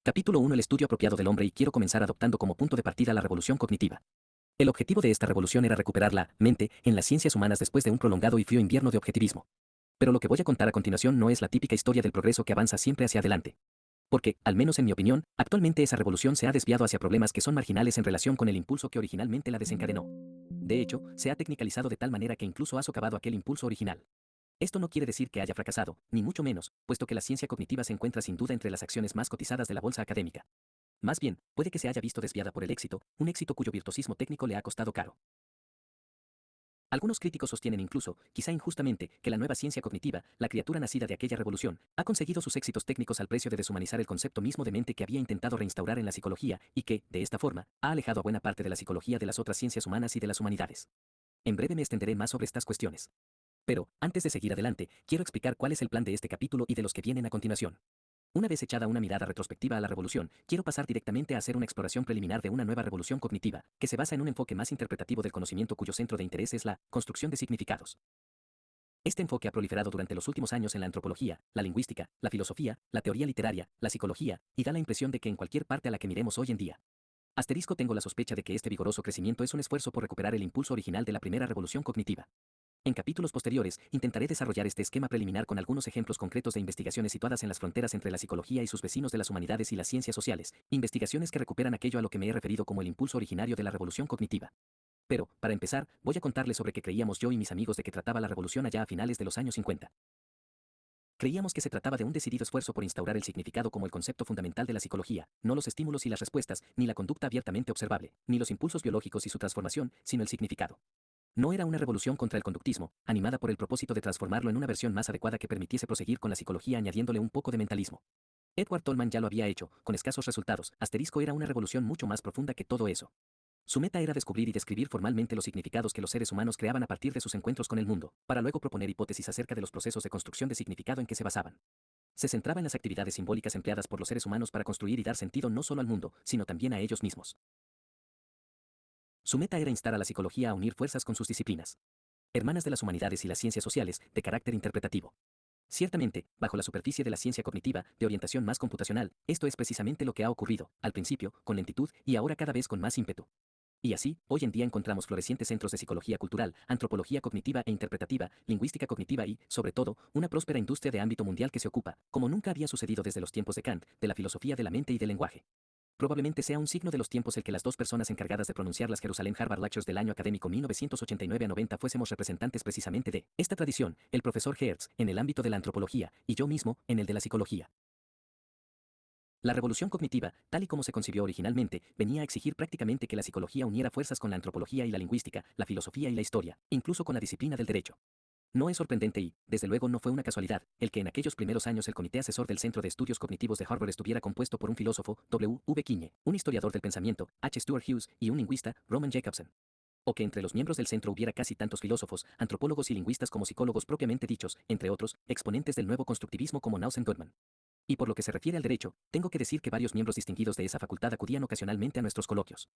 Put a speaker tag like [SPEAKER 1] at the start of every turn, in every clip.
[SPEAKER 1] Capítulo 1. El estudio apropiado del hombre y quiero comenzar adoptando como punto de partida la revolución cognitiva. El objetivo de esta revolución era recuperar la mente en las ciencias humanas después de un prolongado y frío invierno de objetivismo. Pero lo que voy a contar a continuación no es la típica historia del progreso que avanza siempre hacia adelante. Porque, al menos en mi opinión, actualmente esa revolución se ha desviado hacia problemas que son marginales en relación con el impulso que originalmente la desencadenó. De hecho, se ha tecnicalizado de tal manera que incluso ha socavado aquel impulso original. Esto no quiere decir que haya fracasado, ni mucho menos, puesto que la ciencia cognitiva se encuentra sin duda entre las acciones más cotizadas de la bolsa académica. Más bien, puede que se haya visto desviada por el éxito, un éxito cuyo virtuosismo técnico le ha costado caro. Algunos críticos sostienen incluso, quizá injustamente, que la nueva ciencia cognitiva, la criatura nacida de aquella revolución, ha conseguido sus éxitos técnicos al precio de deshumanizar el concepto mismo de mente que había intentado reinstaurar en la psicología y que, de esta forma, ha alejado a buena parte de la psicología de las otras ciencias humanas y de las humanidades. En breve me extenderé más sobre estas cuestiones. Pero, antes de seguir adelante, quiero explicar cuál es el plan de este capítulo y de los que vienen a continuación. Una vez echada una mirada retrospectiva a la revolución, quiero pasar directamente a hacer una exploración preliminar de una nueva revolución cognitiva, que se basa en un enfoque más interpretativo del conocimiento cuyo centro de interés es la construcción de significados. Este enfoque ha proliferado durante los últimos años en la antropología, la lingüística, la filosofía, la teoría literaria, la psicología, y da la impresión de que en cualquier parte a la que miremos hoy en día. Asterisco, tengo la sospecha de que este vigoroso crecimiento es un esfuerzo por recuperar el impulso original de la primera revolución cognitiva. En capítulos posteriores, intentaré desarrollar este esquema preliminar con algunos ejemplos concretos de investigaciones situadas en las fronteras entre la psicología y sus vecinos de las humanidades y las ciencias sociales, investigaciones que recuperan aquello a lo que me he referido como el impulso originario de la revolución cognitiva. Pero, para empezar, voy a contarles sobre qué creíamos yo y mis amigos de que trataba la revolución allá a finales de los años 50. Creíamos que se trataba de un decidido esfuerzo por instaurar el significado como el concepto fundamental de la psicología, no los estímulos y las respuestas, ni la conducta abiertamente observable, ni los impulsos biológicos y su transformación, sino el significado. No era una revolución contra el conductismo, animada por el propósito de transformarlo en una versión más adecuada que permitiese proseguir con la psicología añadiéndole un poco de mentalismo. Edward Tolman ya lo había hecho, con escasos resultados. Asterisco, era una revolución mucho más profunda que todo eso. Su meta era descubrir y describir formalmente los significados que los seres humanos creaban a partir de sus encuentros con el mundo, para luego proponer hipótesis acerca de los procesos de construcción de significado en que se basaban. Se centraba en las actividades simbólicas empleadas por los seres humanos para construir y dar sentido no solo al mundo, sino también a ellos mismos. Su meta era instar a la psicología a unir fuerzas con sus disciplinas hermanas de las humanidades y las ciencias sociales, de carácter interpretativo. Ciertamente, bajo la superficie de la ciencia cognitiva, de orientación más computacional, esto es precisamente lo que ha ocurrido, al principio, con lentitud, y ahora cada vez con más ímpetu. Y así, hoy en día encontramos florecientes centros de psicología cultural, antropología cognitiva e interpretativa, lingüística cognitiva y, sobre todo, una próspera industria de ámbito mundial que se ocupa, como nunca había sucedido desde los tiempos de Kant, de la filosofía de la mente y del lenguaje. Probablemente sea un signo de los tiempos el que las dos personas encargadas de pronunciar las Jerusalem Harvard Lectures del año académico 1989 a 90 fuésemos representantes precisamente de esta tradición, el profesor Hertz, en el ámbito de la antropología, y yo mismo, en el de la psicología. La revolución cognitiva, tal y como se concibió originalmente, venía a exigir prácticamente que la psicología uniera fuerzas con la antropología y la lingüística, la filosofía y la historia, incluso con la disciplina del derecho. No es sorprendente y, desde luego no fue una casualidad, el que en aquellos primeros años el comité asesor del Centro de Estudios Cognitivos de Harvard estuviera compuesto por un filósofo, W. V. Quiñe, un historiador del pensamiento, H. Stuart Hughes, y un lingüista, Roman Jacobson. O que entre los miembros del centro hubiera casi tantos filósofos, antropólogos y lingüistas como psicólogos propiamente dichos, entre otros, exponentes del nuevo constructivismo como Nausen Goodman. Y por lo que se refiere al derecho, tengo que decir que varios miembros distinguidos de esa facultad acudían ocasionalmente a nuestros coloquios.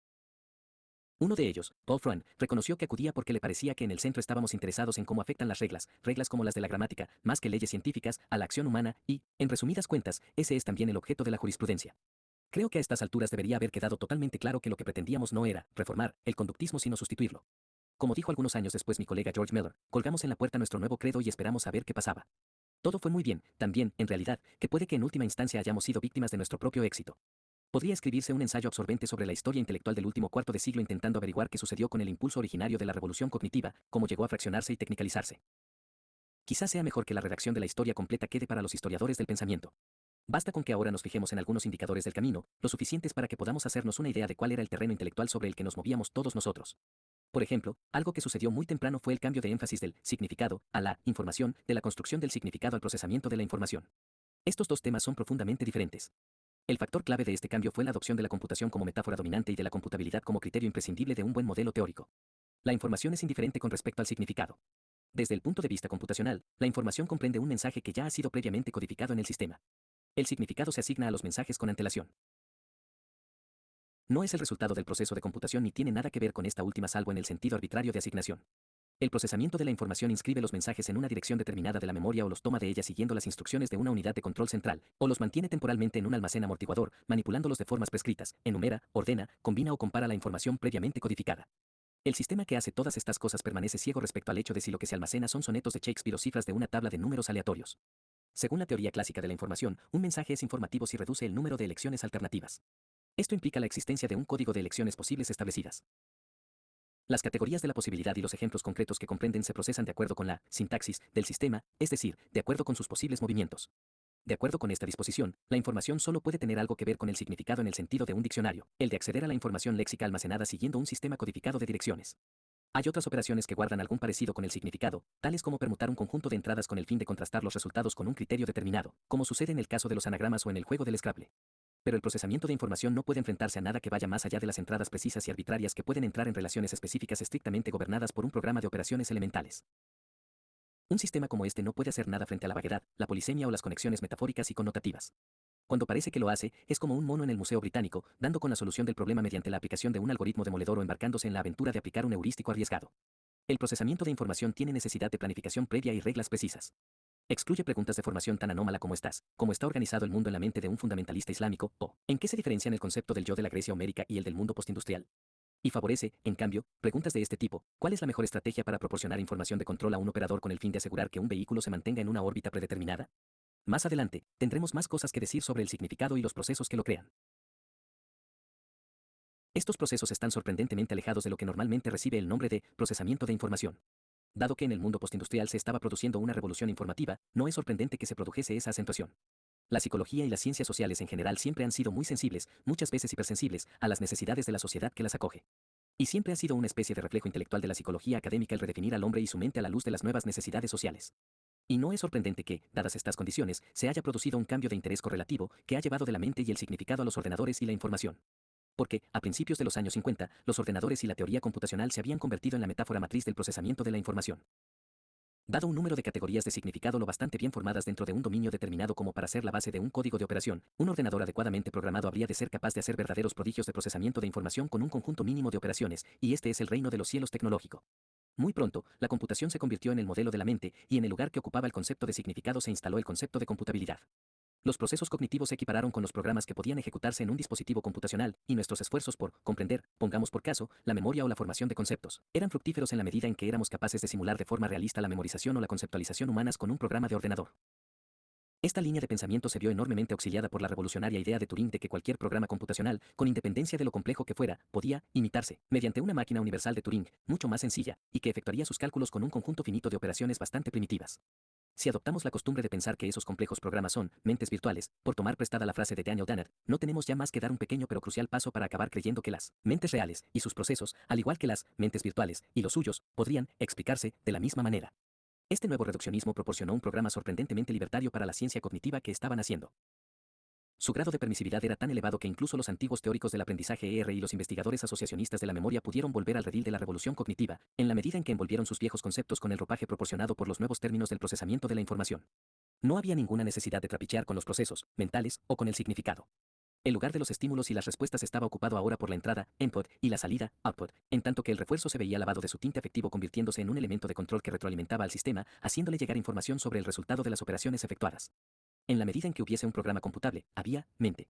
[SPEAKER 1] Uno de ellos, Paul Freund, reconoció que acudía porque le parecía que en el centro estábamos interesados en cómo afectan las reglas, reglas como las de la gramática, más que leyes científicas, a la acción humana, y, en resumidas cuentas, ese es también el objeto de la jurisprudencia. Creo que a estas alturas debería haber quedado totalmente claro que lo que pretendíamos no era reformar el conductismo sino sustituirlo. Como dijo algunos años después mi colega George Miller, colgamos en la puerta nuestro nuevo credo y esperamos a ver qué pasaba. Todo fue muy bien, también, en realidad, que puede que en última instancia hayamos sido víctimas de nuestro propio éxito. Podría escribirse un ensayo absorbente sobre la historia intelectual del último cuarto de siglo intentando averiguar qué sucedió con el impulso originario de la revolución cognitiva, cómo llegó a fraccionarse y tecnicalizarse. Quizás sea mejor que la redacción de la historia completa quede para los historiadores del pensamiento. Basta con que ahora nos fijemos en algunos indicadores del camino, lo suficientes para que podamos hacernos una idea de cuál era el terreno intelectual sobre el que nos movíamos todos nosotros. Por ejemplo, algo que sucedió muy temprano fue el cambio de énfasis del significado a la información, de la construcción del significado al procesamiento de la información. Estos dos temas son profundamente diferentes. El factor clave de este cambio fue la adopción de la computación como metáfora dominante y de la computabilidad como criterio imprescindible de un buen modelo teórico. La información es indiferente con respecto al significado. Desde el punto de vista computacional, la información comprende un mensaje que ya ha sido previamente codificado en el sistema. El significado se asigna a los mensajes con antelación. No es el resultado del proceso de computación ni tiene nada que ver con esta última salvo en el sentido arbitrario de asignación. El procesamiento de la información inscribe los mensajes en una dirección determinada de la memoria o los toma de ella siguiendo las instrucciones de una unidad de control central, o los mantiene temporalmente en un almacén amortiguador, manipulándolos de formas prescritas, enumera, ordena, combina o compara la información previamente codificada. El sistema que hace todas estas cosas permanece ciego respecto al hecho de si lo que se almacena son sonetos de Shakespeare o cifras de una tabla de números aleatorios. Según la teoría clásica de la información, un mensaje es informativo si reduce el número de elecciones alternativas. Esto implica la existencia de un código de elecciones posibles establecidas. Las categorías de la posibilidad y los ejemplos concretos que comprenden se procesan de acuerdo con la sintaxis del sistema, es decir, de acuerdo con sus posibles movimientos. De acuerdo con esta disposición, la información solo puede tener algo que ver con el significado en el sentido de un diccionario, el de acceder a la información léxica almacenada siguiendo un sistema codificado de direcciones. Hay otras operaciones que guardan algún parecido con el significado, tales como permutar un conjunto de entradas con el fin de contrastar los resultados con un criterio determinado, como sucede en el caso de los anagramas o en el juego del Scrabble. Pero el procesamiento de información no puede enfrentarse a nada que vaya más allá de las entradas precisas y arbitrarias que pueden entrar en relaciones específicas estrictamente gobernadas por un programa de operaciones elementales. Un sistema como este no puede hacer nada frente a la vaguedad, la polisemia o las conexiones metafóricas y connotativas. Cuando parece que lo hace, es como un mono en el Museo Británico, dando con la solución del problema mediante la aplicación de un algoritmo demoledor o embarcándose en la aventura de aplicar un heurístico arriesgado. El procesamiento de información tiene necesidad de planificación previa y reglas precisas. Excluye preguntas de formación tan anómala como estás, cómo está organizado el mundo en la mente de un fundamentalista islámico, o ¿en qué se diferencian el concepto del yo de la Grecia homérica y el del mundo postindustrial? Y favorece, en cambio, preguntas de este tipo: ¿cuál es la mejor estrategia para proporcionar información de control a un operador con el fin de asegurar que un vehículo se mantenga en una órbita predeterminada? Más adelante, tendremos más cosas que decir sobre el significado y los procesos que lo crean. Estos procesos están sorprendentemente alejados de lo que normalmente recibe el nombre de procesamiento de información. Dado que en el mundo postindustrial se estaba produciendo una revolución informativa, no es sorprendente que se produjese esa acentuación. La psicología y las ciencias sociales en general siempre han sido muy sensibles, muchas veces hipersensibles, a las necesidades de la sociedad que las acoge. Y siempre ha sido una especie de reflejo intelectual de la psicología académica el redefinir al hombre y su mente a la luz de las nuevas necesidades sociales. Y no es sorprendente que, dadas estas condiciones, se haya producido un cambio de interés correlativo que ha llevado de la mente y el significado a los ordenadores y la información. Porque, a principios de los años 50, los ordenadores y la teoría computacional se habían convertido en la metáfora matriz del procesamiento de la información. Dado un número de categorías de significado lo bastante bien formadas dentro de un dominio determinado como para ser la base de un código de operación, un ordenador adecuadamente programado habría de ser capaz de hacer verdaderos prodigios de procesamiento de información con un conjunto mínimo de operaciones, y este es el reino de los cielos tecnológico. Muy pronto, la computación se convirtió en el modelo de la mente, y en el lugar que ocupaba el concepto de significado se instaló el concepto de computabilidad. Los procesos cognitivos se equipararon con los programas que podían ejecutarse en un dispositivo computacional, y nuestros esfuerzos por comprender, pongamos por caso, la memoria o la formación de conceptos, eran fructíferos en la medida en que éramos capaces de simular de forma realista la memorización o la conceptualización humanas con un programa de ordenador. Esta línea de pensamiento se vio enormemente auxiliada por la revolucionaria idea de Turing de que cualquier programa computacional, con independencia de lo complejo que fuera, podía imitarse, mediante una máquina universal de Turing, mucho más sencilla, y que efectuaría sus cálculos con un conjunto finito de operaciones bastante primitivas. Si adoptamos la costumbre de pensar que esos complejos programas son mentes virtuales, por tomar prestada la frase de Daniel Dennett, no tenemos ya más que dar un pequeño pero crucial paso para acabar creyendo que las mentes reales y sus procesos, al igual que las mentes virtuales y los suyos, podrían explicarse de la misma manera. Este nuevo reduccionismo proporcionó un programa sorprendentemente libertario para la ciencia cognitiva que estaban haciendo. Su grado de permisividad era tan elevado que incluso los antiguos teóricos del aprendizaje y los investigadores asociacionistas de la memoria pudieron volver al redil de la revolución cognitiva, en la medida en que envolvieron sus viejos conceptos con el ropaje proporcionado por los nuevos términos del procesamiento de la información. No había ninguna necesidad de trapichear con los procesos mentales o con el significado. El lugar de los estímulos y las respuestas estaba ocupado ahora por la entrada, input, y la salida, output, en tanto que el refuerzo se veía lavado de su tinte afectivo convirtiéndose en un elemento de control que retroalimentaba al sistema, haciéndole llegar información sobre el resultado de las operaciones efectuadas. En la medida en que hubiese un programa computable, había mente.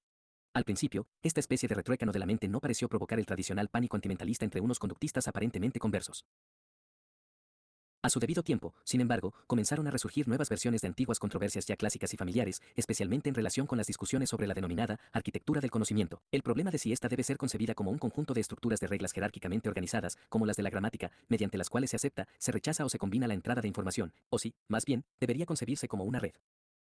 [SPEAKER 1] Al principio, esta especie de retruécano de la mente no pareció provocar el tradicional pánico antimentalista entre unos conductistas aparentemente conversos. A su debido tiempo, sin embargo, comenzaron a resurgir nuevas versiones de antiguas controversias ya clásicas y familiares, especialmente en relación con las discusiones sobre la denominada arquitectura del conocimiento, el problema de si ésta debe ser concebida como un conjunto de estructuras de reglas jerárquicamente organizadas, como las de la gramática, mediante las cuales se acepta, se rechaza o se combina la entrada de información, o si, más bien, debería concebirse como una red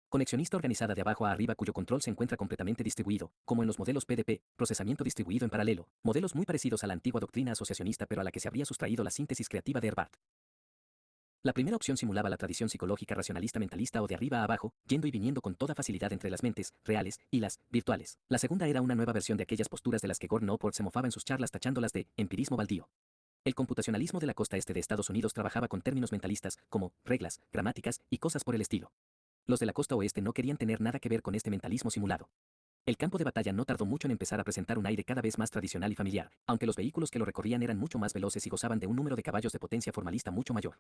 [SPEAKER 1] conexionista organizada de abajo a arriba cuyo control se encuentra completamente distribuido, como en los modelos PDP, procesamiento distribuido en paralelo, modelos muy parecidos a la antigua doctrina asociacionista pero a la que se habría sustraído la síntesis creativa de Herbart. La primera opción simulaba la tradición psicológica racionalista mentalista o de arriba a abajo, yendo y viniendo con toda facilidad entre las mentes reales y las virtuales. La segunda era una nueva versión de aquellas posturas de las que Gordon Allport se mofaba en sus charlas tachándolas de empirismo baldío. El computacionalismo de la costa este de Estados Unidos trabajaba con términos mentalistas como reglas, gramáticas y cosas por el estilo. Los de la costa oeste no querían tener nada que ver con este mentalismo simulado. El campo de batalla no tardó mucho en empezar a presentar un aire cada vez más tradicional y familiar, aunque los vehículos que lo recorrían eran mucho más veloces y gozaban de un número de caballos de potencia formalista mucho mayor.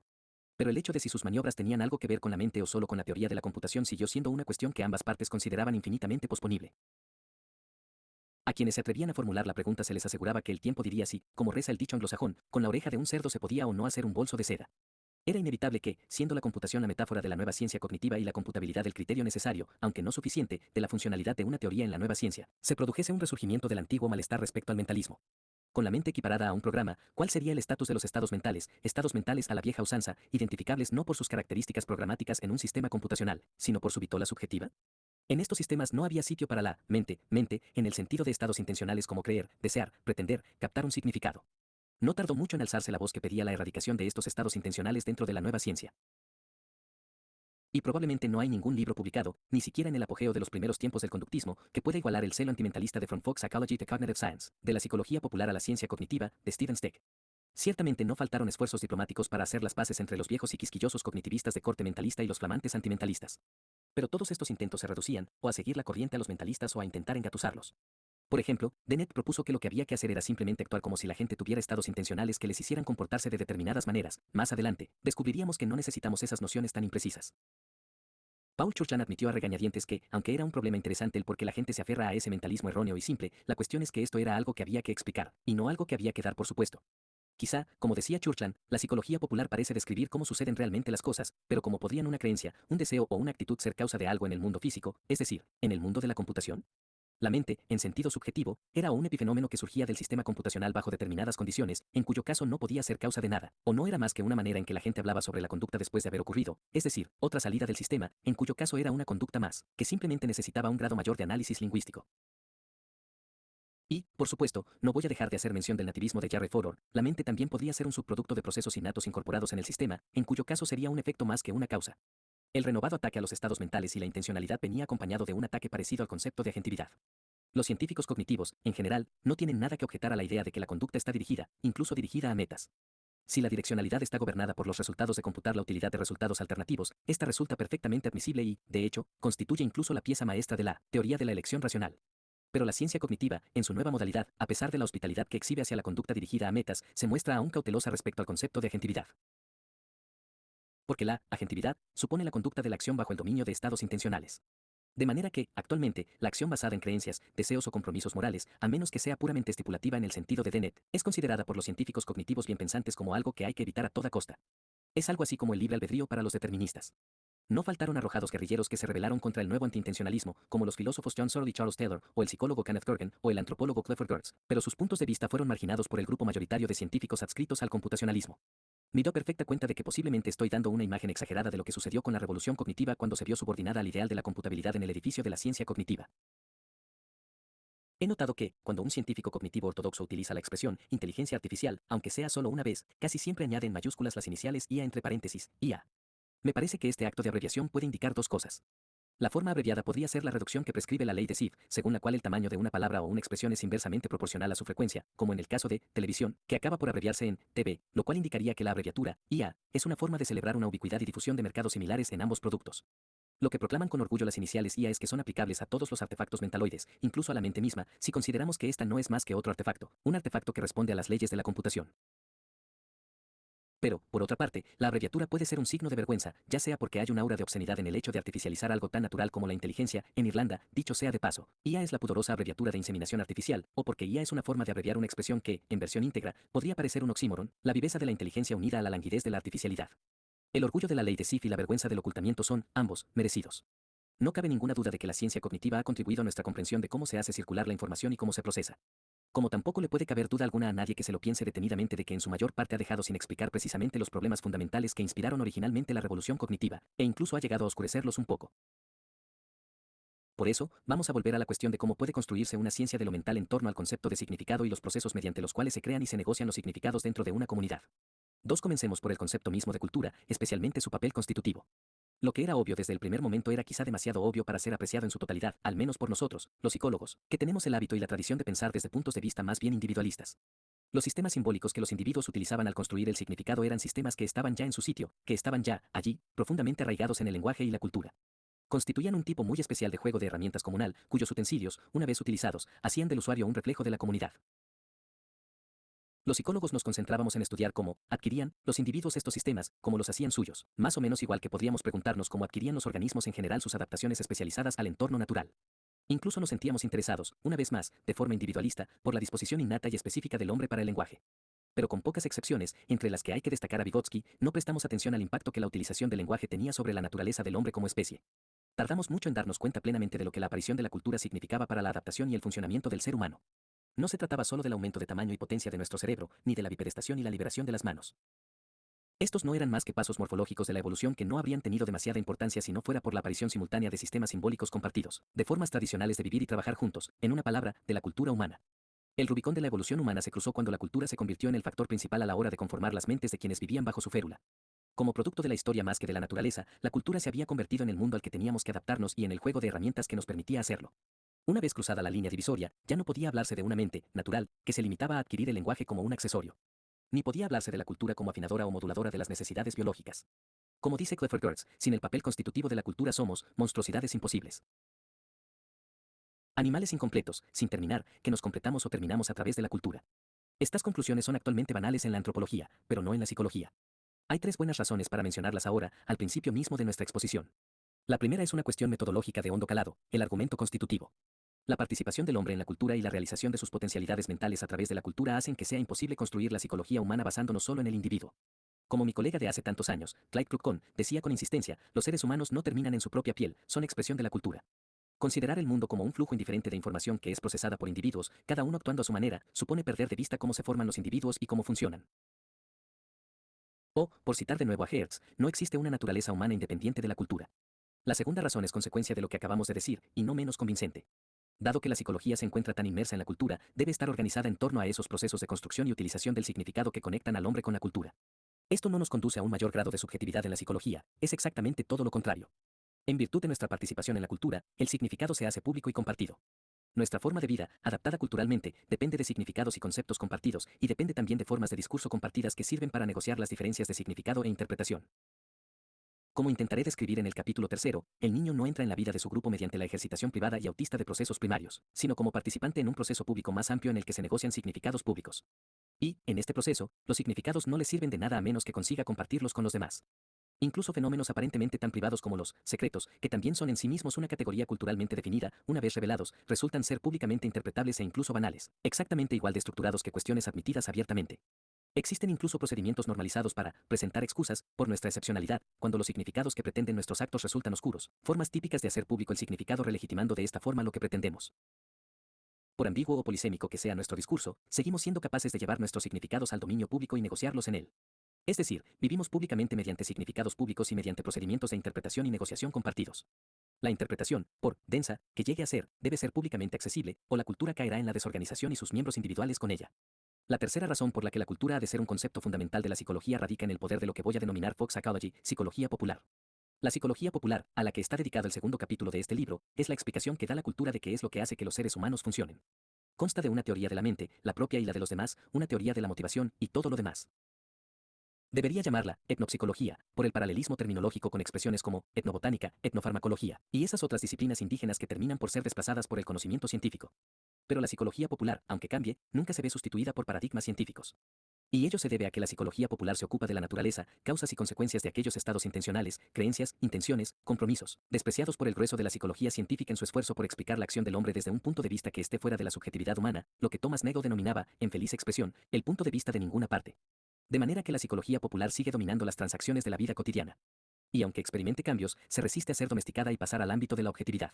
[SPEAKER 1] Pero el hecho de si sus maniobras tenían algo que ver con la mente o solo con la teoría de la computación siguió siendo una cuestión que ambas partes consideraban infinitamente posponible. A quienes se atrevían a formular la pregunta se les aseguraba que el tiempo diría sí, como reza el dicho anglosajón, con la oreja de un cerdo se podía o no hacer un bolso de seda. Era inevitable que, siendo la computación la metáfora de la nueva ciencia cognitiva y la computabilidad el criterio necesario, aunque no suficiente, de la funcionalidad de una teoría en la nueva ciencia, se produjese un resurgimiento del antiguo malestar respecto al mentalismo. Con la mente equiparada a un programa, ¿cuál sería el estatus de los estados mentales a la vieja usanza, identificables no por sus características programáticas en un sistema computacional, sino por su vitola subjetiva? En estos sistemas no había sitio para la mente, en el sentido de estados intencionales como creer, desear, pretender, captar un significado. No tardó mucho en alzarse la voz que pedía la erradicación de estos estados intencionales dentro de la nueva ciencia. Y probablemente no hay ningún libro publicado, ni siquiera en el apogeo de los primeros tiempos del conductismo, que pueda igualar el celo antimentalista de From Folk Psychology to Cognitive Science, de la psicología popular a la ciencia cognitiva, de Stephen Steck. Ciertamente no faltaron esfuerzos diplomáticos para hacer las paces entre los viejos y quisquillosos cognitivistas de corte mentalista y los flamantes antimentalistas. Pero todos estos intentos se reducían, o a seguir la corriente a los mentalistas o a intentar engatusarlos. Por ejemplo, Dennett propuso que lo que había que hacer era simplemente actuar como si la gente tuviera estados intencionales que les hicieran comportarse de determinadas maneras. Más adelante, descubriríamos que no necesitamos esas nociones tan imprecisas. Paul Churchan admitió a regañadientes que, aunque era un problema interesante el por qué la gente se aferra a ese mentalismo erróneo y simple, la cuestión es que esto era algo que había que explicar, y no algo que había que dar por supuesto. Quizá, como decía Churchland, la psicología popular parece describir cómo suceden realmente las cosas, pero como podrían una creencia, un deseo o una actitud ser causa de algo en el mundo físico, es decir, en el mundo de la computación. La mente, en sentido subjetivo, era un epifenómeno que surgía del sistema computacional bajo determinadas condiciones, en cuyo caso no podía ser causa de nada, o no era más que una manera en que la gente hablaba sobre la conducta después de haber ocurrido, es decir, otra salida del sistema, en cuyo caso era una conducta más, que simplemente necesitaba un grado mayor de análisis lingüístico. Y, por supuesto, no voy a dejar de hacer mención del nativismo de Jarrett Fodor, la mente también podría ser un subproducto de procesos innatos incorporados en el sistema, en cuyo caso sería un efecto más que una causa. El renovado ataque a los estados mentales y la intencionalidad venía acompañado de un ataque parecido al concepto de agentividad. Los científicos cognitivos, en general, no tienen nada que objetar a la idea de que la conducta está dirigida, incluso dirigida a metas. Si la direccionalidad está gobernada por los resultados de computar la utilidad de resultados alternativos, esta resulta perfectamente admisible y, de hecho, constituye incluso la pieza maestra de la teoría de la elección racional. Pero la ciencia cognitiva, en su nueva modalidad, a pesar de la hospitalidad que exhibe hacia la conducta dirigida a metas, se muestra aún cautelosa respecto al concepto de agentividad. Porque la agentividad supone la conducta de la acción bajo el dominio de estados intencionales. De manera que, actualmente, la acción basada en creencias, deseos o compromisos morales, a menos que sea puramente estipulativa en el sentido de Dennett, es considerada por los científicos cognitivos bien pensantes como algo que hay que evitar a toda costa. Es algo así como el libre albedrío para los deterministas. No faltaron arrojados guerrilleros que se rebelaron contra el nuevo antiintencionalismo, como los filósofos John Searle y Charles Taylor, o el psicólogo Kenneth Kurgan, o el antropólogo Clifford Geertz, pero sus puntos de vista fueron marginados por el grupo mayoritario de científicos adscritos al computacionalismo. Me dio perfecta cuenta de que posiblemente estoy dando una imagen exagerada de lo que sucedió con la revolución cognitiva cuando se vio subordinada al ideal de la computabilidad en el edificio de la ciencia cognitiva. He notado que, cuando un científico cognitivo ortodoxo utiliza la expresión inteligencia artificial, aunque sea solo una vez, casi siempre añade en mayúsculas las iniciales IA entre paréntesis, IA. Me parece que este acto de abreviación puede indicar dos cosas. La forma abreviada podría ser la reducción que prescribe la ley de Ceph, según la cual el tamaño de una palabra o una expresión es inversamente proporcional a su frecuencia, como en el caso de televisión, que acaba por abreviarse en TV, lo cual indicaría que la abreviatura IA es una forma de celebrar una ubicuidad y difusión de mercados similares en ambos productos. Lo que proclaman con orgullo las iniciales IA es que son aplicables a todos los artefactos mentaloides, incluso a la mente misma, si consideramos que esta no es más que otro artefacto, un artefacto que responde a las leyes de la computación. Pero, por otra parte, la abreviatura puede ser un signo de vergüenza, ya sea porque hay un aura de obscenidad en el hecho de artificializar algo tan natural como la inteligencia. En Irlanda, dicho sea de paso, IA es la pudorosa abreviatura de inseminación artificial, o porque IA es una forma de abreviar una expresión que, en versión íntegra, podría parecer un oxímoron, la viveza de la inteligencia unida a la languidez de la artificialidad. El orgullo de la ley de Ceph y la vergüenza del ocultamiento son, ambos, merecidos. No cabe ninguna duda de que la ciencia cognitiva ha contribuido a nuestra comprensión de cómo se hace circular la información y cómo se procesa. Como tampoco le puede caber duda alguna a nadie que se lo piense detenidamente de que en su mayor parte ha dejado sin explicar precisamente los problemas fundamentales que inspiraron originalmente la revolución cognitiva, e incluso ha llegado a oscurecerlos un poco. Por eso, vamos a volver a la cuestión de cómo puede construirse una ciencia de lo mental en torno al concepto de significado y los procesos mediante los cuales se crean y se negocian los significados dentro de una comunidad. Comencemos por el concepto mismo de cultura, especialmente su papel constitutivo. Lo que era obvio desde el primer momento era quizá demasiado obvio para ser apreciado en su totalidad, al menos por nosotros, los psicólogos, que tenemos el hábito y la tradición de pensar desde puntos de vista más bien individualistas. Los sistemas simbólicos que los individuos utilizaban al construir el significado eran sistemas que estaban ya en su sitio, que estaban ya, allí, profundamente arraigados en el lenguaje y la cultura. Constituían un tipo muy especial de juego de herramientas comunal, cuyos utensilios, una vez utilizados, hacían del usuario un reflejo de la comunidad. Los psicólogos nos concentrábamos en estudiar cómo adquirían los individuos estos sistemas, cómo los hacían suyos, más o menos igual que podríamos preguntarnos cómo adquirían los organismos en general sus adaptaciones especializadas al entorno natural. Incluso nos sentíamos interesados, una vez más, de forma individualista, por la disposición innata y específica del hombre para el lenguaje. Pero con pocas excepciones, entre las que hay que destacar a Vygotsky, no prestamos atención al impacto que la utilización del lenguaje tenía sobre la naturaleza del hombre como especie. Tardamos mucho en darnos cuenta plenamente de lo que la aparición de la cultura significaba para la adaptación y el funcionamiento del ser humano. No se trataba solo del aumento de tamaño y potencia de nuestro cerebro, ni de la bipedestación y la liberación de las manos. Estos no eran más que pasos morfológicos de la evolución que no habrían tenido demasiada importancia si no fuera por la aparición simultánea de sistemas simbólicos compartidos, de formas tradicionales de vivir y trabajar juntos, en una palabra, de la cultura humana. El Rubicón de la evolución humana se cruzó cuando la cultura se convirtió en el factor principal a la hora de conformar las mentes de quienes vivían bajo su férula. Como producto de la historia más que de la naturaleza, la cultura se había convertido en el mundo al que teníamos que adaptarnos y en el juego de herramientas que nos permitía hacerlo. Una vez cruzada la línea divisoria, ya no podía hablarse de una mente, natural, que se limitaba a adquirir el lenguaje como un accesorio. Ni podía hablarse de la cultura como afinadora o moduladora de las necesidades biológicas. Como dice Clifford Geertz, sin el papel constitutivo de la cultura somos monstruosidades imposibles. Animales incompletos, sin terminar, que nos completamos o terminamos a través de la cultura. Estas conclusiones son actualmente banales en la antropología, pero no en la psicología. Hay tres buenas razones para mencionarlas ahora, al principio mismo de nuestra exposición. La primera es una cuestión metodológica de hondo calado, el argumento constitutivo. La participación del hombre en la cultura y la realización de sus potencialidades mentales a través de la cultura hacen que sea imposible construir la psicología humana basándonos solo en el individuo. Como mi colega de hace tantos años, Clyde Krugman, decía con insistencia, los seres humanos no terminan en su propia piel, son expresión de la cultura. Considerar el mundo como un flujo indiferente de información que es procesada por individuos, cada uno actuando a su manera, supone perder de vista cómo se forman los individuos y cómo funcionan. O, por citar de nuevo a Hertz, no existe una naturaleza humana independiente de la cultura. La segunda razón es consecuencia de lo que acabamos de decir, y no menos convincente. Dado que la psicología se encuentra tan inmersa en la cultura, debe estar organizada en torno a esos procesos de construcción y utilización del significado que conectan al hombre con la cultura. Esto no nos conduce a un mayor grado de subjetividad en la psicología, es exactamente todo lo contrario. En virtud de nuestra participación en la cultura, el significado se hace público y compartido. Nuestra forma de vida, adaptada culturalmente, depende de significados y conceptos compartidos, y depende también de formas de discurso compartidas que sirven para negociar las diferencias de significado e interpretación. Como intentaré describir en el capítulo tercero, el niño no entra en la vida de su grupo mediante la ejercitación privada y autista de procesos primarios, sino como participante en un proceso público más amplio en el que se negocian significados públicos. Y, en este proceso, los significados no le sirven de nada a menos que consiga compartirlos con los demás. Incluso fenómenos aparentemente tan privados como los secretos, que también son en sí mismos una categoría culturalmente definida, una vez revelados, resultan ser públicamente interpretables e incluso banales, exactamente igual de estructurados que cuestiones admitidas abiertamente. Existen incluso procedimientos normalizados para presentar excusas por nuestra excepcionalidad, cuando los significados que pretenden nuestros actos resultan oscuros, formas típicas de hacer público el significado relegitimando de esta forma lo que pretendemos. Por ambiguo o polisémico que sea nuestro discurso, seguimos siendo capaces de llevar nuestros significados al dominio público y negociarlos en él. Es decir, vivimos públicamente mediante significados públicos y mediante procedimientos de interpretación y negociación compartidos. La interpretación, por densa que llegue a ser, debe ser públicamente accesible, o la cultura caerá en la desorganización y sus miembros individuales con ella. La tercera razón por la que la cultura ha de ser un concepto fundamental de la psicología radica en el poder de lo que voy a denominar folk psychology, psicología popular. La psicología popular, a la que está dedicado el segundo capítulo de este libro, es la explicación que da la cultura de qué es lo que hace que los seres humanos funcionen. Consta de una teoría de la mente, la propia y la de los demás, una teoría de la motivación y todo lo demás. Debería llamarla etnopsicología, por el paralelismo terminológico con expresiones como etnobotánica, etnofarmacología, y esas otras disciplinas indígenas que terminan por ser desplazadas por el conocimiento científico. Pero la psicología popular, aunque cambie, nunca se ve sustituida por paradigmas científicos. Y ello se debe a que la psicología popular se ocupa de la naturaleza, causas y consecuencias de aquellos estados intencionales, creencias, intenciones, compromisos, despreciados por el grueso de la psicología científica en su esfuerzo por explicar la acción del hombre desde un punto de vista que esté fuera de la subjetividad humana, lo que Thomas Nagel denominaba, en feliz expresión, el punto de vista de ninguna parte. De manera que la psicología popular sigue dominando las transacciones de la vida cotidiana. Y aunque experimente cambios, se resiste a ser domesticada y pasar al ámbito de la objetividad.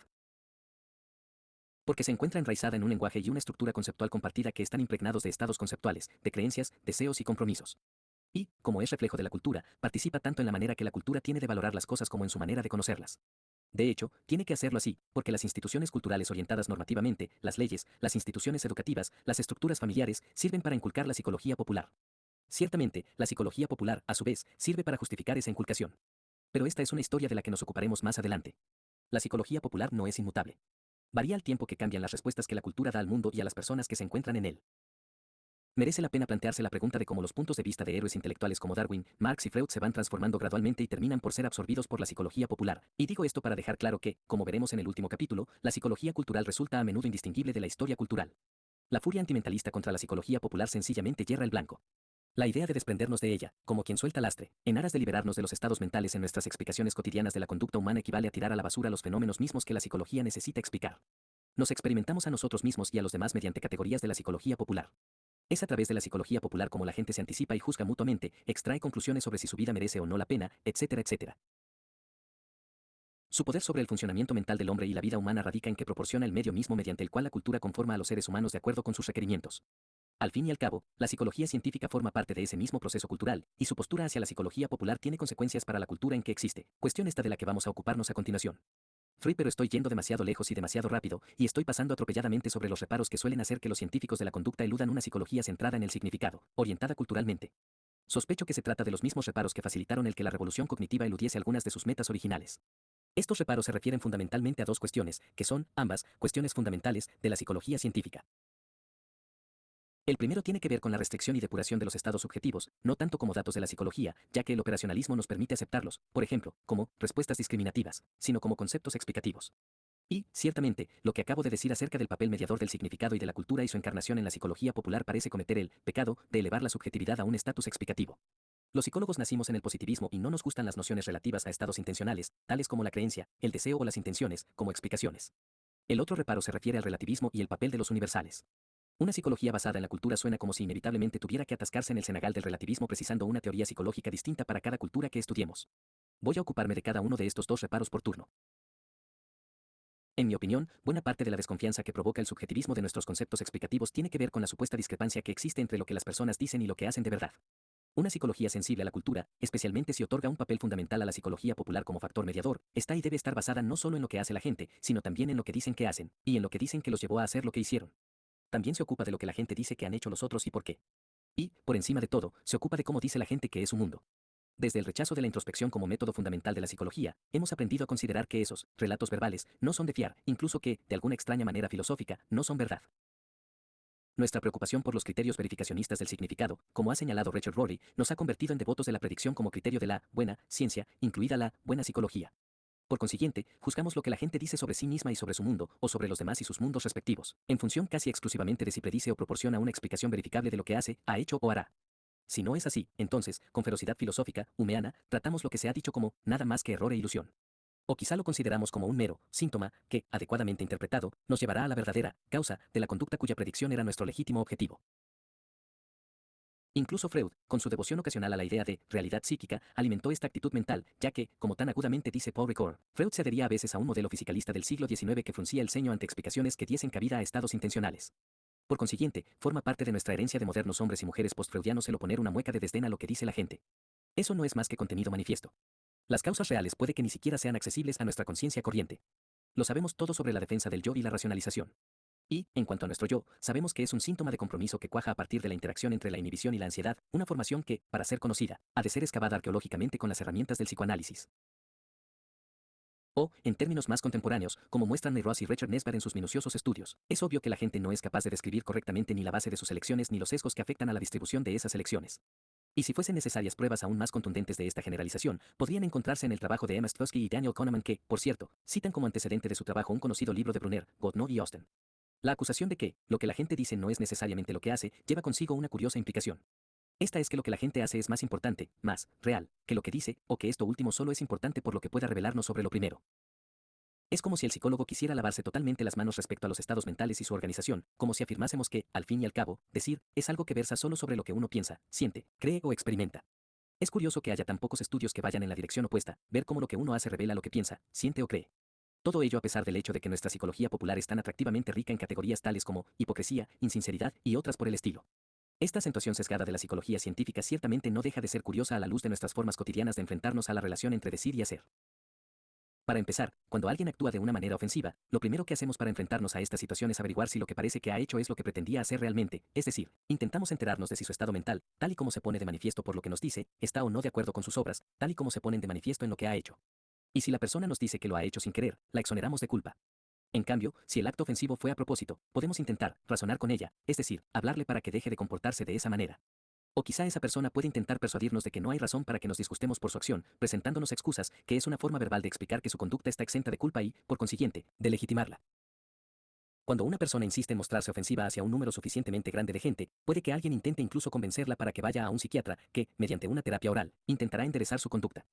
[SPEAKER 1] Porque se encuentra enraizada en un lenguaje y una estructura conceptual compartida que están impregnados de estados conceptuales, de creencias, deseos y compromisos. Y, como es reflejo de la cultura, participa tanto en la manera que la cultura tiene de valorar las cosas como en su manera de conocerlas. De hecho, tiene que hacerlo así, porque las instituciones culturales orientadas normativamente, las leyes, las instituciones educativas, las estructuras familiares, sirven para inculcar la psicología popular. Ciertamente, la psicología popular, a su vez, sirve para justificar esa inculcación. Pero esta es una historia de la que nos ocuparemos más adelante. La psicología popular no es inmutable. Varía al tiempo que cambian las respuestas que la cultura da al mundo y a las personas que se encuentran en él. Merece la pena plantearse la pregunta de cómo los puntos de vista de héroes intelectuales como Darwin, Marx y Freud se van transformando gradualmente y terminan por ser absorbidos por la psicología popular. Y digo esto para dejar claro que, como veremos en el último capítulo, la psicología cultural resulta a menudo indistinguible de la historia cultural. La furia antimentalista contra la psicología popular sencillamente hierra el blanco. La idea de desprendernos de ella, como quien suelta lastre, en aras de liberarnos de los estados mentales en nuestras explicaciones cotidianas de la conducta humana equivale a tirar a la basura los fenómenos mismos que la psicología necesita explicar. Nos experimentamos a nosotros mismos y a los demás mediante categorías de la psicología popular. Es a través de la psicología popular como la gente se anticipa y juzga mutuamente, extrae conclusiones sobre si su vida merece o no la pena, etcétera, etcétera. Su poder sobre el funcionamiento mental del hombre y la vida humana radica en que proporciona el medio mismo mediante el cual la cultura conforma a los seres humanos de acuerdo con sus requerimientos. Al fin y al cabo, la psicología científica forma parte de ese mismo proceso cultural, y su postura hacia la psicología popular tiene consecuencias para la cultura en que existe, cuestión esta de la que vamos a ocuparnos a continuación. Free, pero estoy yendo demasiado lejos y demasiado rápido, y estoy pasando atropelladamente sobre los reparos que suelen hacer que los científicos de la conducta eludan una psicología centrada en el significado, orientada culturalmente. Sospecho que se trata de los mismos reparos que facilitaron el que la revolución cognitiva eludiese algunas de sus metas originales. Estos reparos se refieren fundamentalmente a dos cuestiones, que son, ambas, cuestiones fundamentales de la psicología científica. El primero tiene que ver con la restricción y depuración de los estados subjetivos, no tanto como datos de la psicología, ya que el operacionalismo nos permite aceptarlos, por ejemplo, como respuestas discriminativas, sino como conceptos explicativos. Y, ciertamente, lo que acabo de decir acerca del papel mediador del significado y de la cultura y su encarnación en la psicología popular parece cometer el pecado de elevar la subjetividad a un estatus explicativo. Los psicólogos nacimos en el positivismo y no nos gustan las nociones relativas a estados intencionales, tales como la creencia, el deseo o las intenciones, como explicaciones. El otro reparo se refiere al relativismo y el papel de los universales. Una psicología basada en la cultura suena como si inevitablemente tuviera que atascarse en el cenagal del relativismo precisando una teoría psicológica distinta para cada cultura que estudiemos. Voy a ocuparme de cada uno de estos dos reparos por turno. En mi opinión, buena parte de la desconfianza que provoca el subjetivismo de nuestros conceptos explicativos tiene que ver con la supuesta discrepancia que existe entre lo que las personas dicen y lo que hacen de verdad. Una psicología sensible a la cultura, especialmente si otorga un papel fundamental a la psicología popular como factor mediador, está y debe estar basada no solo en lo que hace la gente, sino también en lo que dicen que hacen, y en lo que dicen que los llevó a hacer lo que hicieron. También se ocupa de lo que la gente dice que han hecho los otros y por qué. Y, por encima de todo, se ocupa de cómo dice la gente que es su mundo. Desde el rechazo de la introspección como método fundamental de la psicología, hemos aprendido a considerar que esos relatos verbales no son de fiar, incluso que, de alguna extraña manera filosófica, no son verdad. Nuestra preocupación por los criterios verificacionistas del significado, como ha señalado Richard Rorty, nos ha convertido en devotos de la predicción como criterio de la buena ciencia, incluida la buena psicología. Por consiguiente, juzgamos lo que la gente dice sobre sí misma y sobre su mundo, o sobre los demás y sus mundos respectivos, en función casi exclusivamente de si predice o proporciona una explicación verificable de lo que hace, ha hecho o hará. Si no es así, entonces, con ferocidad filosófica, humeana, tratamos lo que se ha dicho como nada más que error e ilusión. O quizá lo consideramos como un mero síntoma que, adecuadamente interpretado, nos llevará a la verdadera causa de la conducta cuya predicción era nuestro legítimo objetivo. Incluso Freud, con su devoción ocasional a la idea de realidad psíquica, alimentó esta actitud mental, ya que, como tan agudamente dice Paul Ricoeur, Freud se adhería a veces a un modelo fisicalista del siglo XIX que fruncía el ceño ante explicaciones que diesen cabida a estados intencionales. Por consiguiente, forma parte de nuestra herencia de modernos hombres y mujeres postfreudianos el oponer una mueca de desdén a lo que dice la gente. Eso no es más que contenido manifiesto. Las causas reales puede que ni siquiera sean accesibles a nuestra conciencia corriente. Lo sabemos todo sobre la defensa del yo y la racionalización. Y, en cuanto a nuestro yo, sabemos que es un síntoma de compromiso que cuaja a partir de la interacción entre la inhibición y la ansiedad, una formación que, para ser conocida, ha de ser excavada arqueológicamente con las herramientas del psicoanálisis. O, en términos más contemporáneos, como muestran Ross y Richard Nesbar en sus minuciosos estudios, es obvio que la gente no es capaz de describir correctamente ni la base de sus elecciones ni los sesgos que afectan a la distribución de esas elecciones. Y si fuesen necesarias pruebas aún más contundentes de esta generalización, podrían encontrarse en el trabajo de Emma Stosky y Daniel Kahneman que, por cierto, citan como antecedente de su trabajo un conocido libro de Brunner, Goodnow y Austen. La acusación de que, lo que la gente dice no es necesariamente lo que hace, lleva consigo una curiosa implicación. Esta es que lo que la gente hace es más importante, más real, que lo que dice, o que esto último solo es importante por lo que pueda revelarnos sobre lo primero. Es como si el psicólogo quisiera lavarse totalmente las manos respecto a los estados mentales y su organización, como si afirmásemos que, al fin y al cabo, decir, es algo que versa solo sobre lo que uno piensa, siente, cree o experimenta. Es curioso que haya tan pocos estudios que vayan en la dirección opuesta, ver cómo lo que uno hace revela lo que piensa, siente o cree. Todo ello a pesar del hecho de que nuestra psicología popular es tan atractivamente rica en categorías tales como hipocresía, insinceridad y otras por el estilo. Esta acentuación sesgada de la psicología científica ciertamente no deja de ser curiosa a la luz de nuestras formas cotidianas de enfrentarnos a la relación entre decir y hacer. Para empezar, cuando alguien actúa de una manera ofensiva, lo primero que hacemos para enfrentarnos a esta situación es averiguar si lo que parece que ha hecho es lo que pretendía hacer realmente, es decir, intentamos enterarnos de si su estado mental, tal y como se pone de manifiesto por lo que nos dice, está o no de acuerdo con sus obras, tal y como se ponen de manifiesto en lo que ha hecho. Y si la persona nos dice que lo ha hecho sin querer, la exoneramos de culpa. En cambio, si el acto ofensivo fue a propósito, podemos intentar razonar con ella, es decir, hablarle para que deje de comportarse de esa manera. O quizá esa persona puede intentar persuadirnos de que no hay razón para que nos disgustemos por su acción, presentándonos excusas, que es una forma verbal de explicar que su conducta está exenta de culpa y, por consiguiente, de legitimarla. Cuando una persona insiste en mostrarse ofensiva hacia un número suficientemente grande de gente, puede que alguien intente incluso convencerla para que vaya a un psiquiatra, que, mediante una terapia oral, intentará enderezar su conducta.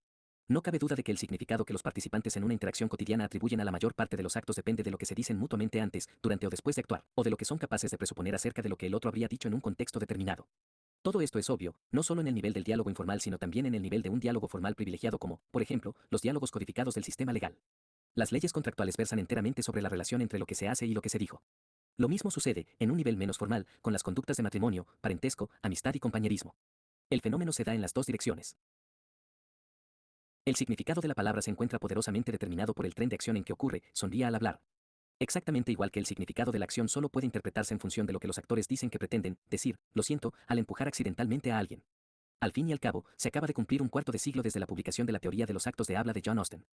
[SPEAKER 1] No cabe duda de que el significado que los participantes en una interacción cotidiana atribuyen a la mayor parte de los actos depende de lo que se dicen mutuamente antes, durante o después de actuar, o de lo que son capaces de presuponer acerca de lo que el otro habría dicho en un contexto determinado. Todo esto es obvio, no solo en el nivel del diálogo informal sino también en el nivel de un diálogo formal privilegiado como, por ejemplo, los diálogos codificados del sistema legal. Las leyes contractuales versan enteramente sobre la relación entre lo que se hace y lo que se dijo. Lo mismo sucede, en un nivel menos formal, con las conductas de matrimonio, parentesco, amistad y compañerismo. El fenómeno se da en las dos direcciones. El significado de la palabra se encuentra poderosamente determinado por el tren de acción en que ocurre, sonría al hablar. Exactamente igual que el significado de la acción solo puede interpretarse en función de lo que los actores dicen que pretenden decir, lo siento, al empujar accidentalmente a alguien. Al fin y al cabo, se acaba de cumplir un cuarto de siglo desde la publicación de la teoría de los actos de habla de John Austin.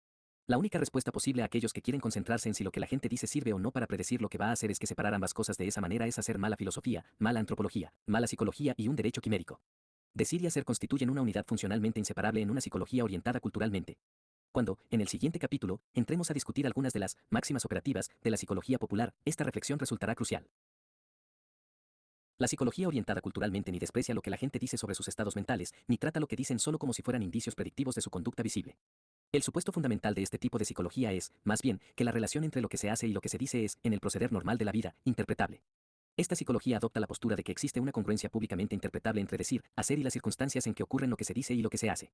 [SPEAKER 1] La única respuesta posible a aquellos que quieren concentrarse en si lo que la gente dice sirve o no para predecir lo que va a hacer es que separar ambas cosas de esa manera es hacer mala filosofía, mala antropología, mala psicología y un derecho quimérico. Decir y hacer constituyen una unidad funcionalmente inseparable en una psicología orientada culturalmente. Cuando, en el siguiente capítulo, entremos a discutir algunas de las máximas operativas de la psicología popular, esta reflexión resultará crucial. La psicología orientada culturalmente ni desprecia lo que la gente dice sobre sus estados mentales, ni trata lo que dicen solo como si fueran indicios predictivos de su conducta visible. El supuesto fundamental de este tipo de psicología es, más bien, que la relación entre lo que se hace y lo que se dice es, en el proceder normal de la vida, interpretable. Esta psicología adopta la postura de que existe una congruencia públicamente interpretable entre decir, hacer y las circunstancias en que ocurren lo que se dice y lo que se hace.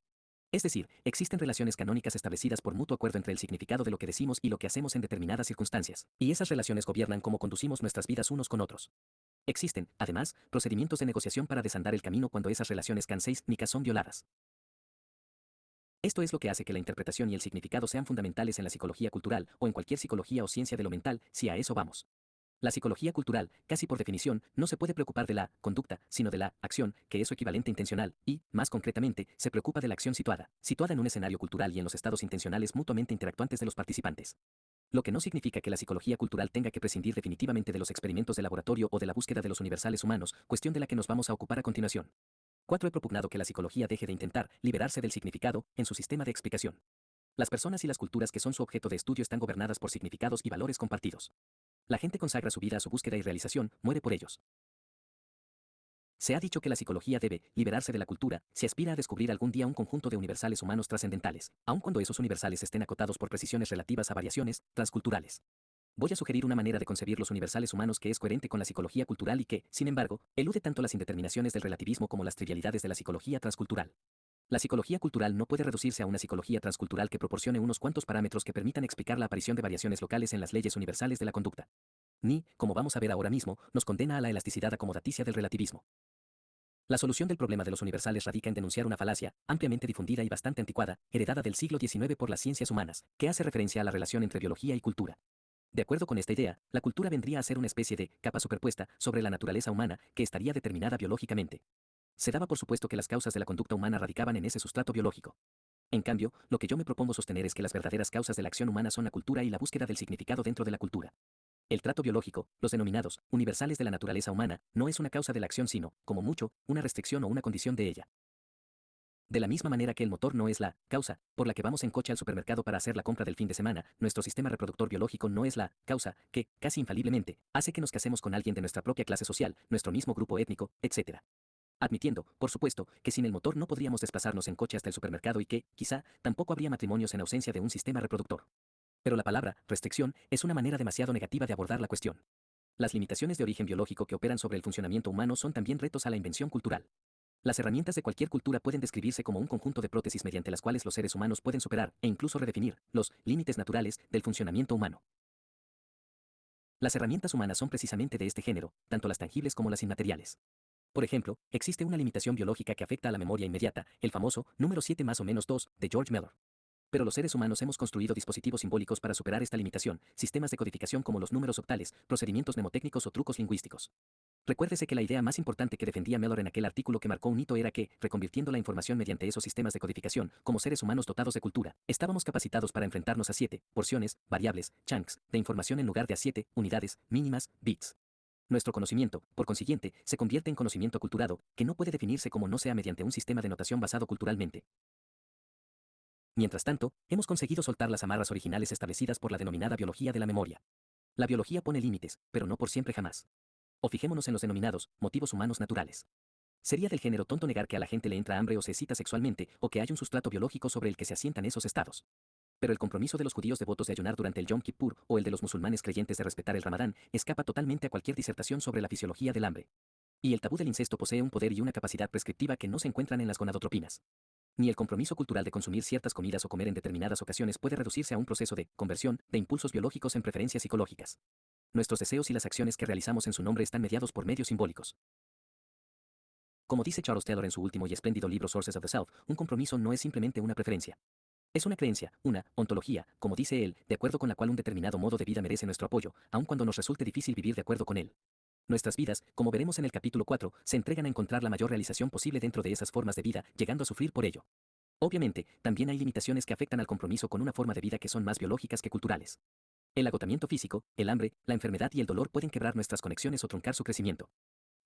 [SPEAKER 1] Es decir, existen relaciones canónicas establecidas por mutuo acuerdo entre el significado de lo que decimos y lo que hacemos en determinadas circunstancias, y esas relaciones gobiernan cómo conducimos nuestras vidas unos con otros. Existen, además, procedimientos de negociación para desandar el camino cuando esas relaciones canseinicas son violadas. Esto es lo que hace que la interpretación y el significado sean fundamentales en la psicología cultural o en cualquier psicología o ciencia de lo mental, si a eso vamos. La psicología cultural, casi por definición, no se puede preocupar de la conducta, sino de la acción, que es su equivalente intencional, y, más concretamente, se preocupa de la acción situada en un escenario cultural y en los estados intencionales mutuamente interactuantes de los participantes. Lo que no significa que la psicología cultural tenga que prescindir definitivamente de los experimentos de laboratorio o de la búsqueda de los universales humanos, cuestión de la que nos vamos a ocupar a continuación. 4. He propugnado que la psicología deje de intentar liberarse del significado en su sistema de explicación. Las personas y las culturas que son su objeto de estudio están gobernadas por significados y valores compartidos. La gente consagra su vida a su búsqueda y realización, muere por ellos. Se ha dicho que la psicología debe liberarse de la cultura, si aspira a descubrir algún día un conjunto de universales humanos trascendentales, aun cuando esos universales estén acotados por precisiones relativas a variaciones transculturales. Voy a sugerir una manera de concebir los universales humanos que es coherente con la psicología cultural y que, sin embargo, elude tanto las indeterminaciones del relativismo como las trivialidades de la psicología transcultural. La psicología cultural no puede reducirse a una psicología transcultural que proporcione unos cuantos parámetros que permitan explicar la aparición de variaciones locales en las leyes universales de la conducta. Ni, como vamos a ver ahora mismo, nos condena a la elasticidad acomodaticia del relativismo. La solución del problema de los universales radica en denunciar una falacia, ampliamente difundida y bastante anticuada, heredada del siglo XIX por las ciencias humanas, que hace referencia a la relación entre biología y cultura. De acuerdo con esta idea, la cultura vendría a ser una especie de capa superpuesta sobre la naturaleza humana que estaría determinada biológicamente. Se daba por supuesto que las causas de la conducta humana radicaban en ese sustrato biológico. En cambio, lo que yo me propongo sostener es que las verdaderas causas de la acción humana son la cultura y la búsqueda del significado dentro de la cultura. El trato biológico, los denominados universales de la naturaleza humana, no es una causa de la acción sino, como mucho, una restricción o una condición de ella. De la misma manera que el motor no es la causa por la que vamos en coche al supermercado para hacer la compra del fin de semana, nuestro sistema reproductor biológico no es la causa que, casi infaliblemente, hace que nos casemos con alguien de nuestra propia clase social, nuestro mismo grupo étnico, etc. Admitiendo, por supuesto, que sin el motor no podríamos desplazarnos en coche hasta el supermercado y que, quizá, tampoco habría matrimonios en ausencia de un sistema reproductor. Pero la palabra restricción es una manera demasiado negativa de abordar la cuestión. Las limitaciones de origen biológico que operan sobre el funcionamiento humano son también retos a la invención cultural. Las herramientas de cualquier cultura pueden describirse como un conjunto de prótesis mediante las cuales los seres humanos pueden superar, e incluso redefinir, los límites naturales del funcionamiento humano. Las herramientas humanas son precisamente de este género, tanto las tangibles como las inmateriales. Por ejemplo, existe una limitación biológica que afecta a la memoria inmediata, el famoso número 7 más o menos 2, de George Miller. Pero los seres humanos hemos construido dispositivos simbólicos para superar esta limitación, sistemas de codificación como los números octales, procedimientos mnemotécnicos o trucos lingüísticos. Recuérdese que la idea más importante que defendía Mellor en aquel artículo que marcó un hito era que, reconvirtiendo la información mediante esos sistemas de codificación, como seres humanos dotados de cultura, estábamos capacitados para enfrentarnos a 7 porciones, variables, chunks, de información en lugar de a 7 unidades, mínimas, bits. Nuestro conocimiento, por consiguiente, se convierte en conocimiento aculturado, que no puede definirse como no sea mediante un sistema de notación basado culturalmente. Mientras tanto, hemos conseguido soltar las amarras originales establecidas por la denominada biología de la memoria. La biología pone límites, pero no por siempre jamás. O fijémonos en los denominados motivos humanos naturales. Sería del género tonto negar que a la gente le entra hambre o se excita sexualmente, o que hay un sustrato biológico sobre el que se asientan esos estados. Pero el compromiso de los judíos devotos de ayunar durante el Yom Kippur o el de los musulmanes creyentes de respetar el Ramadán escapa totalmente a cualquier disertación sobre la fisiología del hambre. Y el tabú del incesto posee un poder y una capacidad prescriptiva que no se encuentran en las gonadotropinas. Ni el compromiso cultural de consumir ciertas comidas o comer en determinadas ocasiones puede reducirse a un proceso de conversión de impulsos biológicos en preferencias psicológicas. Nuestros deseos y las acciones que realizamos en su nombre están mediados por medios simbólicos. Como dice Charles Taylor en su último y espléndido libro Sources of the Self, un compromiso no es simplemente una preferencia. Es una creencia, una ontología, como dice él, de acuerdo con la cual un determinado modo de vida merece nuestro apoyo, aun cuando nos resulte difícil vivir de acuerdo con él. Nuestras vidas, como veremos en el capítulo 4, se entregan a encontrar la mayor realización posible dentro de esas formas de vida, llegando a sufrir por ello. Obviamente, también hay limitaciones que afectan al compromiso con una forma de vida que son más biológicas que culturales. El agotamiento físico, el hambre, la enfermedad y el dolor pueden quebrar nuestras conexiones o truncar su crecimiento.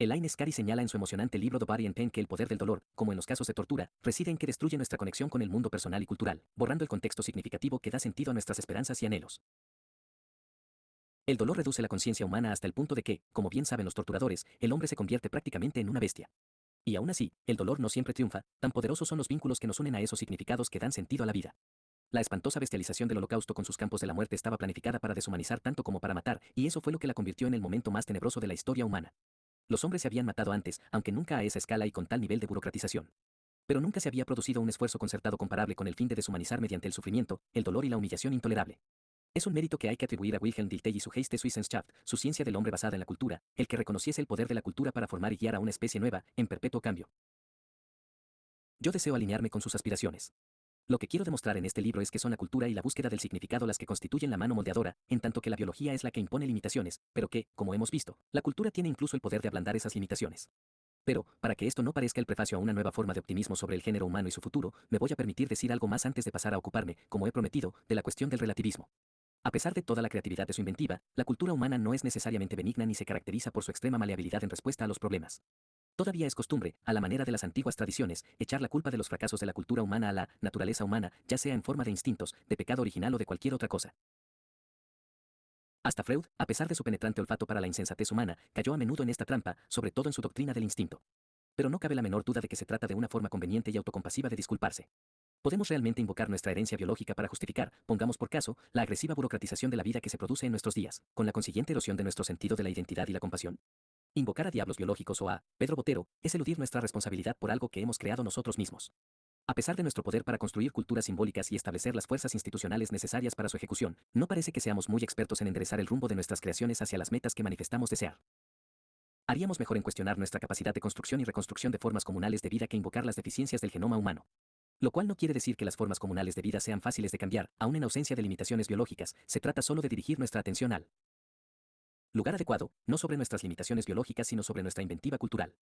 [SPEAKER 1] Elaine Scarry señala en su emocionante libro The Body and Pain que el poder del dolor, como en los casos de tortura, reside en que destruye nuestra conexión con el mundo personal y cultural, borrando el contexto significativo que da sentido a nuestras esperanzas y anhelos. El dolor reduce la conciencia humana hasta el punto de que, como bien saben los torturadores, el hombre se convierte prácticamente en una bestia. Y aún así, el dolor no siempre triunfa, tan poderosos son los vínculos que nos unen a esos significados que dan sentido a la vida. La espantosa bestialización del Holocausto con sus campos de la muerte estaba planificada para deshumanizar tanto como para matar, y eso fue lo que la convirtió en el momento más tenebroso de la historia humana. Los hombres se habían matado antes, aunque nunca a esa escala y con tal nivel de burocratización. Pero nunca se había producido un esfuerzo concertado comparable con el fin de deshumanizar mediante el sufrimiento, el dolor y la humillación intolerable. Es un mérito que hay que atribuir a Wilhelm Dilthey y su Geisteswissenschaft, su ciencia del hombre basada en la cultura, el que reconociese el poder de la cultura para formar y guiar a una especie nueva, en perpetuo cambio. Yo deseo alinearme con sus aspiraciones. Lo que quiero demostrar en este libro es que son la cultura y la búsqueda del significado las que constituyen la mano moldeadora, en tanto que la biología es la que impone limitaciones, pero que, como hemos visto, la cultura tiene incluso el poder de ablandar esas limitaciones. Pero, para que esto no parezca el prefacio a una nueva forma de optimismo sobre el género humano y su futuro, me voy a permitir decir algo más antes de pasar a ocuparme, como he prometido, de la cuestión del relativismo. A pesar de toda la creatividad de su inventiva, la cultura humana no es necesariamente benigna ni se caracteriza por su extrema maleabilidad en respuesta a los problemas. Todavía es costumbre, a la manera de las antiguas tradiciones, echar la culpa de los fracasos de la cultura humana a la naturaleza humana, ya sea en forma de instintos, de pecado original o de cualquier otra cosa. Hasta Freud, a pesar de su penetrante olfato para la insensatez humana, cayó a menudo en esta trampa, sobre todo en su doctrina del instinto. Pero no cabe la menor duda de que se trata de una forma conveniente y autocompasiva de disculparse. ¿Podemos realmente invocar nuestra herencia biológica para justificar, pongamos por caso, la agresiva burocratización de la vida que se produce en nuestros días, con la consiguiente erosión de nuestro sentido de la identidad y la compasión? Invocar a diablos biológicos o a Pedro Botero es eludir nuestra responsabilidad por algo que hemos creado nosotros mismos. A pesar de nuestro poder para construir culturas simbólicas y establecer las fuerzas institucionales necesarias para su ejecución, no parece que seamos muy expertos en enderezar el rumbo de nuestras creaciones hacia las metas que manifestamos desear. Haríamos mejor en cuestionar nuestra capacidad de construcción y reconstrucción de formas comunales de vida que invocar las deficiencias del genoma humano. Lo cual no quiere decir que las formas comunales de vida sean fáciles de cambiar, aun en ausencia de limitaciones biológicas, se trata solo de dirigir nuestra atención al lugar adecuado, no sobre nuestras limitaciones biológicas sino sobre nuestra inventiva cultural.